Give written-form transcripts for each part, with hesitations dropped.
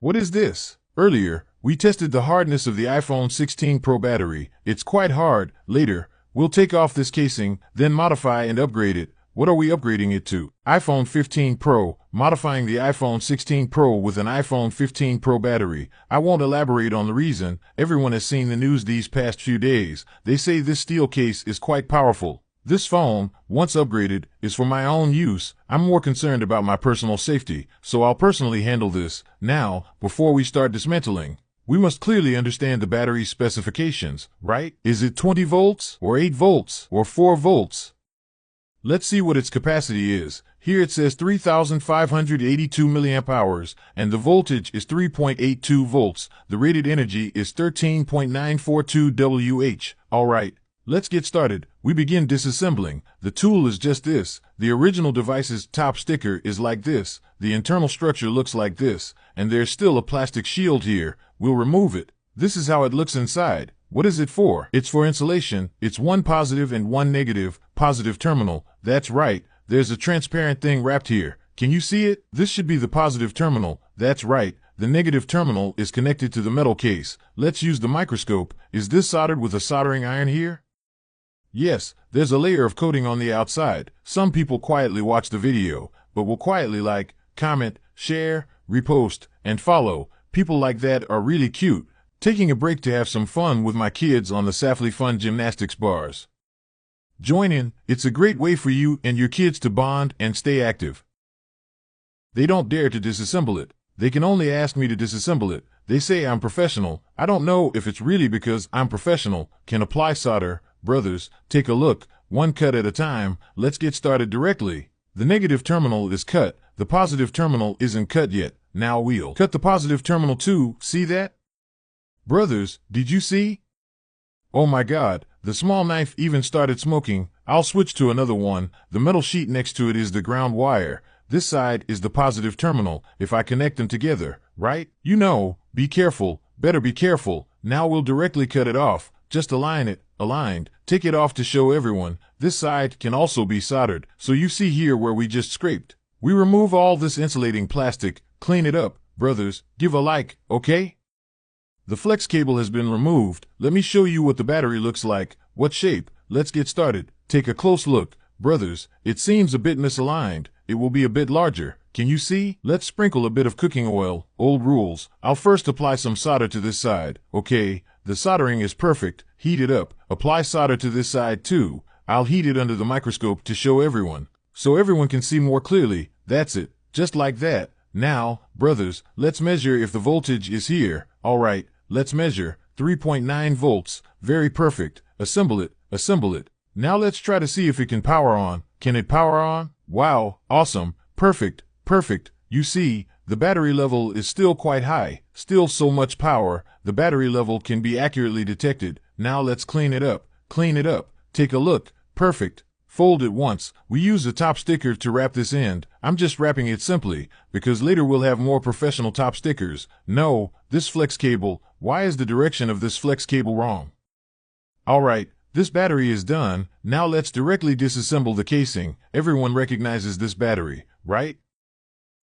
What is this? Earlier, we tested the hardness of the iPhone 16 Pro battery. It's quite hard. Later, we'll take off this casing, then modify and upgrade it. What are we upgrading it to? iPhone 15 Pro, modifying the iPhone 16 Pro with an iPhone 15 Pro battery. I won't elaborate on the reason. Everyone has seen the news these past few days. They say this steel case is quite powerful. This phone, once upgraded, is for my own use. I'm more concerned about my personal safety, so I'll personally handle this. Now, before we start dismantling, we must clearly understand the battery specifications, right? Is it 20 volts, or 8 volts, or 4 volts? Let's see what its capacity is. Here it says 3,582 milliamp hours, and the voltage is 3.82 volts. The rated energy is 13.942 Wh. Alright, let's get started. We begin disassembling. The tool is just this. The original device's top sticker is like this. The internal structure looks like this, and there's still a plastic shield here. We'll remove it. This is how it looks inside. What is it for? It's for insulation. It's one positive and one negative, positive terminal. That's right. There's a transparent thing wrapped here. Can you see it? This should be the positive terminal. That's right. The negative terminal is connected to the metal case. Let's use the microscope. Is this soldered with a soldering iron here? Yes, there's a layer of coating on the outside. Some people quietly watch the video, but will quietly like, comment, share, repost, and follow. People like that are really cute. Taking a break to have some fun with my kids on the Safely Fun gymnastics bars. Join in. It's a great way for you and your kids to bond and stay active. They don't dare to disassemble it. They can only ask me to disassemble it. They say I'm professional. I don't know if it's really because I'm professional. Can apply solder. Brothers, take a look. One cut at a time. Let's get started directly. The negative terminal is cut. The positive terminal isn't cut yet. Now we'll cut the positive terminal too. See that? Brothers, did you see? Oh my God, the small knife even started smoking. I'll switch to another one. The metal sheet next to it is the ground wire. This side is the positive terminal. If I connect them together, right? You know, be careful, better be careful. Now we'll directly cut it off. Just align it, aligned. Take it off to show everyone. This side can also be soldered. So you see here where we just scraped. We remove all this insulating plastic, clean it up. Brothers, give a like, okay? The flex cable has been removed. Let me show you what the battery looks like. What shape? Let's get started. Take a close look. Brothers, it seems a bit misaligned. It will be a bit larger. Can you see? Let's sprinkle a bit of cooking oil. Old rules. I'll first apply some solder to this side. Okay, the soldering is perfect. Heat it up. Apply solder to this side too. I'll heat it under the microscope to show everyone, so everyone can see more clearly. That's it. Just like that. Now, brothers, let's measure if the voltage is here. Alright. Let's measure. 3.9 volts. Very perfect. Assemble it. Assemble it. Now let's try to see if it can power on. Can it power on? Wow. Awesome. Perfect. Perfect. You see, the battery level is still quite high. Still so much power. The battery level can be accurately detected. Now let's clean it up. Clean it up. Take a look. Perfect. Fold it once. We use the top sticker to wrap this end. I'm just wrapping it simply, because later we'll have more professional top stickers. No, this flex cable. Why is the direction of this flex cable wrong? Alright, this battery is done. Now let's directly disassemble the casing. Everyone recognizes this battery, right?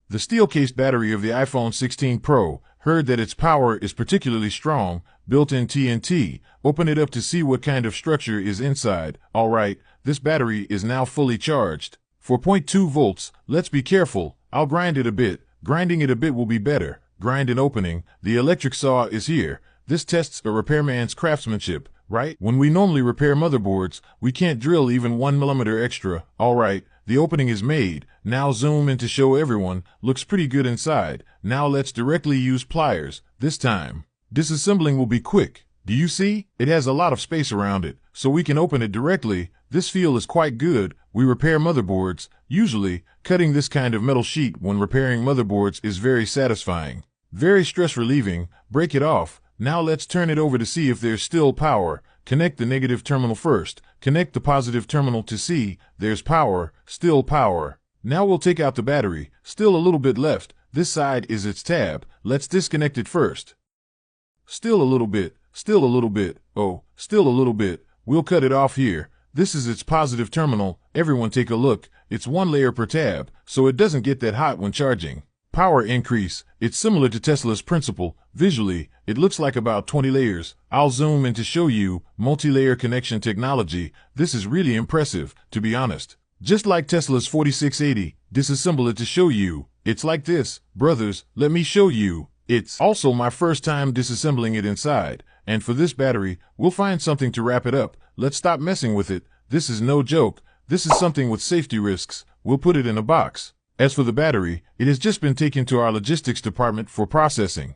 The steel-cased battery of the iPhone 16 Pro. Heard that its power is particularly strong. Built-in TNT. Open it up to see what kind of structure is inside. Alright, this battery is now fully charged. 4.2 volts. Let's be careful. I'll grind it a bit. Grinding it a bit will be better. Grind and opening. The electric saw is here. This tests a repairman's craftsmanship, right? When we normally repair motherboards, we can't drill even 1 millimeter extra. Alright, the opening is made. Now zoom in to show everyone. Looks pretty good inside. Now let's directly use pliers. This time, disassembling will be quick. Do you see? It has a lot of space around it, so we can open it directly. This feel is quite good. We repair motherboards. Usually, cutting this kind of metal sheet when repairing motherboards is very satisfying. Very stress relieving. Break it off. Now let's turn it over to see if there's still power. Connect the negative terminal first. Connect the positive terminal to see. There's power. Still power. Now we'll take out the battery. Still a little bit left. This side is its tab. Let's disconnect it first. Still a little bit. Still a little bit. Oh, still a little bit. We'll cut it off here. This is its positive terminal. Everyone take a look. It's one layer per tab, so it doesn't get that hot when charging. Power increase. It's similar to Tesla's principle. Visually, it looks like about 20 layers. I'll zoom in to show you. Multi-layer connection technology. This is really impressive, to be honest. Just like Tesla's 4680, disassemble it to show you. It's like this. Brothers, let me show you. It's also my first time disassembling it inside. And for this battery, we'll find something to wrap it up. Let's stop messing with it. This is no joke. This is something with safety risks. We'll put it in a box. As for the battery, it has just been taken to our logistics department for processing.